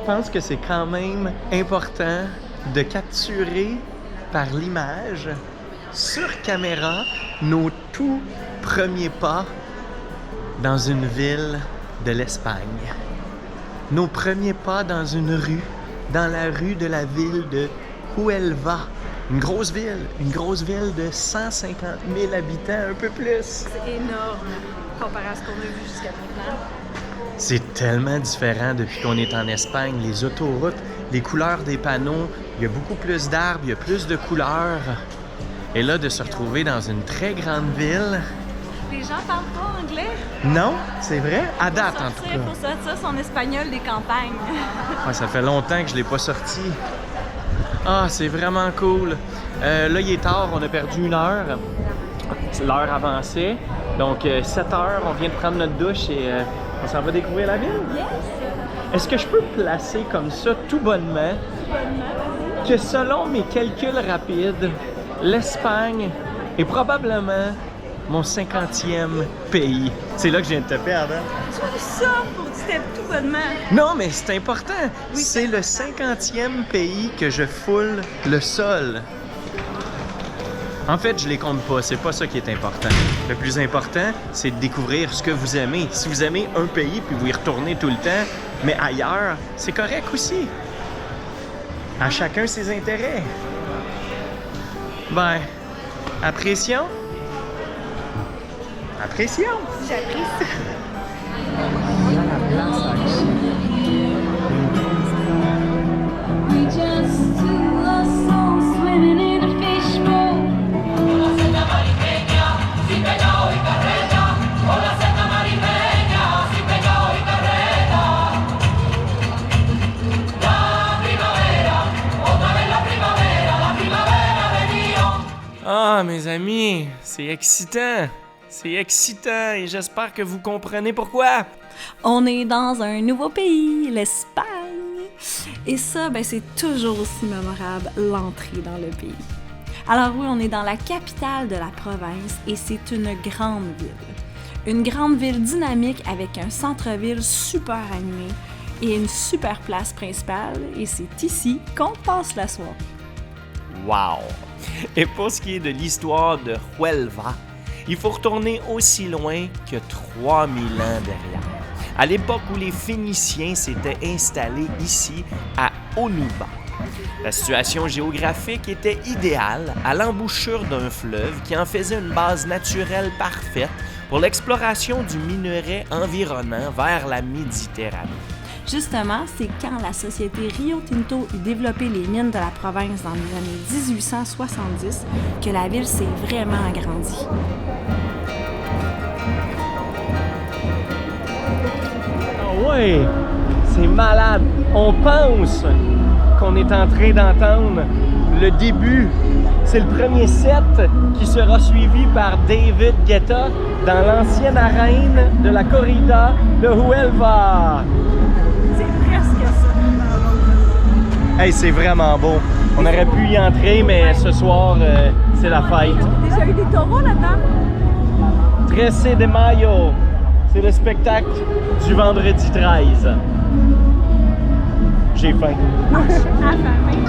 pense que c'est quand même important de capturer par l'image, sur caméra, nos tout premiers pas dans une ville de l'Espagne. Nos premiers pas dans une rue, dans la rue de la ville de Huelva. Une grosse ville de 150 000 habitants, un peu plus. C'est énorme comparé à ce qu'on a vu jusqu'à maintenant. C'est tellement différent depuis qu'on est en Espagne. Les autoroutes, les couleurs des panneaux, il y a beaucoup plus d'arbres, il y a plus de couleurs. Et là, de se retrouver dans une très grande ville... Les gens parlent pas anglais. Non, c'est vrai? À date, en tout cas. Pour sortir son espagnol des campagnes. Ouais, ça fait longtemps que je l'ai pas sorti. Ah, c'est vraiment cool. Là, il est tard, on a perdu 1 heure. L'heure avançait. Donc, 7 heures, on vient de prendre notre douche et on s'en va découvrir la ville. Yes! Est-ce que je peux placer comme ça, tout bonnement, que selon mes calculs rapides, l'Espagne est probablement mon 50e pays? C'est là que je viens de te perdre. Tu fais ça pour dire tout bonnement. Non, mais c'est important. Oui. C'est le 50e pays que je foule le sol. En fait, je les compte pas. C'est pas ça qui est important. Le plus important, c'est de découvrir ce que vous aimez. Si vous aimez un pays puis vous y retournez tout le temps, mais ailleurs, c'est correct aussi. À chacun ses intérêts. Ben, apprécions. Apprécions. J'apprécie. We just two lost souls swimming in a fishbowl. Ah, mes amis, c'est excitant. C'est excitant et j'espère que vous comprenez pourquoi. On est dans un nouveau pays, l'Espagne. Et ça, c'est toujours aussi mémorable, l'entrée dans le pays. Alors oui, on est dans la capitale de la province et c'est une grande ville. Une grande ville dynamique avec un centre-ville super animé et une super place principale. Et c'est ici qu'on passe la soirée. Wow! Et pour ce qui est de l'histoire de Huelva, il faut retourner aussi loin que 3000 ans derrière. À l'époque où les Phéniciens s'étaient installés ici, à Onuba. La situation géographique était idéale à l'embouchure d'un fleuve qui en faisait une base naturelle parfaite pour l'exploration du minerai environnant vers la Méditerranée. Justement, c'est quand la société Rio Tinto eut développé les mines de la province dans les années 1870 que la ville s'est vraiment agrandie. Ah ouais, c'est malade. On pense qu'on est en train d'entendre le début. C'est le premier set qui sera suivi par David Guetta dans l'ancienne arène de la corrida de Huelva. C'est presque ça. Hey, c'est vraiment beau. On aurait pu y entrer, mais ce soir, c'est la fête. Déjà eu des taureaux là-dedans? 13 de mayo, c'est le spectacle du vendredi 13. J'ai faim. Je suis affamée.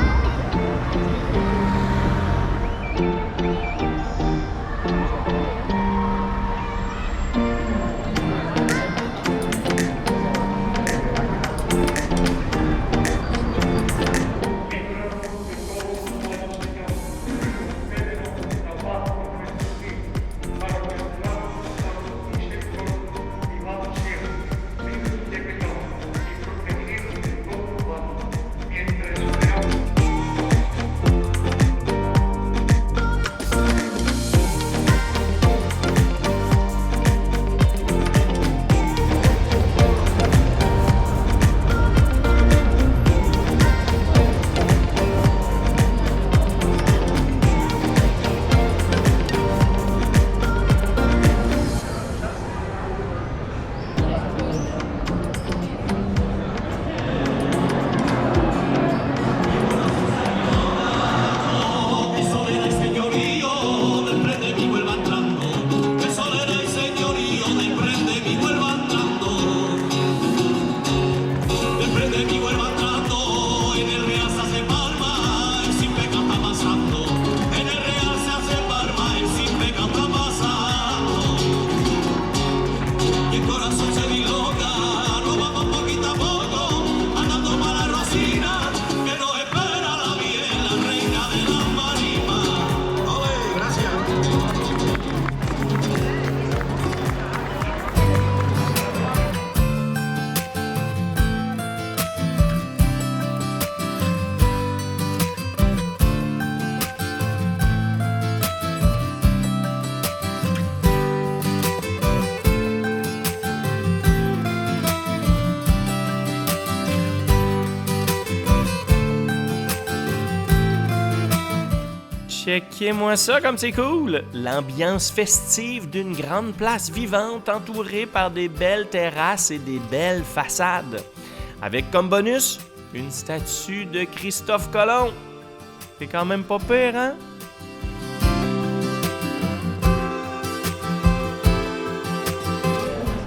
Checkez-moi ça comme c'est cool! L'ambiance festive d'une grande place vivante entourée par des belles terrasses et des belles façades. Avec comme bonus, une statue de Christophe Colomb. C'est quand même pas pire, hein?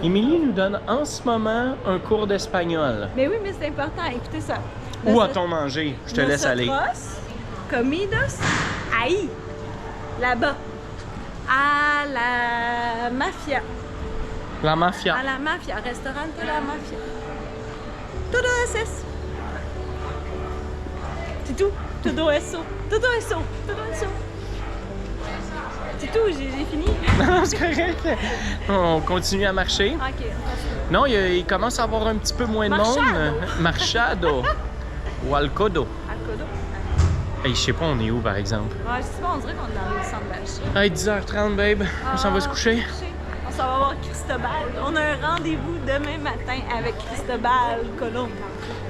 Émilie nous donne en ce moment un cours d'espagnol. Mais oui, mais c'est important, écoutez ça. Où a-t-on mangé? Je te laisse aller. Nosotros comidos ahí, là-bas, à la mafia. La mafia. À la mafia, restaurant de la mafia. Todo eso. C'est tout. Todo eso. Todo eso. Todo eso. C'est tout, j'ai fini. Non, c'est correct. On continue à marcher. Ok. Non, il commence à avoir un petit peu moins de Machado. monde. Machado. Ou Alcodo. Alcodo. Hey, je sais pas, on est où par exemple? Ouais, je sais pas, on dirait qu'on est dans le centre d'achat. Hey, 10h30, babe. On s'en va se coucher. On s'en va voir Cristobal. On a un rendez-vous demain matin avec Cristobal Colomb.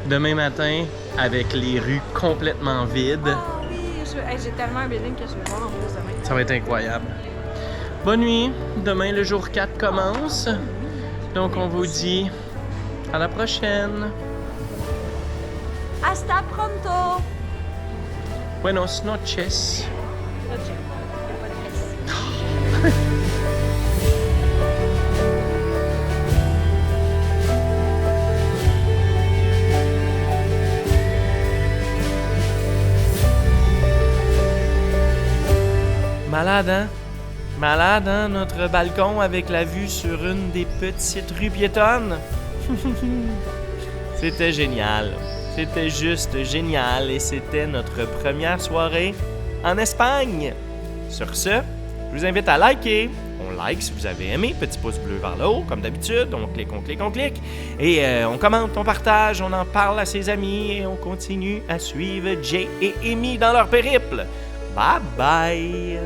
Demain matin, avec les rues complètement vides. Ah oui, j'ai tellement un building que je vais voir en plus demain. Ça va être incroyable. Bonne nuit. Demain, le jour 4 commence. Donc, on vous dit à la prochaine. Hasta pronto! Buenos noches. Malade, hein? Malade, hein? Notre balcon avec la vue sur une des petites rues piétonnes. C'était génial. C'était juste génial et c'était notre première soirée en Espagne. Sur ce, je vous invite à liker. On like si vous avez aimé, petit pouce bleu vers le haut, comme d'habitude. On clique, on clique, on clique. Et on commente, on partage, on en parle à ses amis et on continue à suivre Jay et Amy dans leur périple. Bye bye!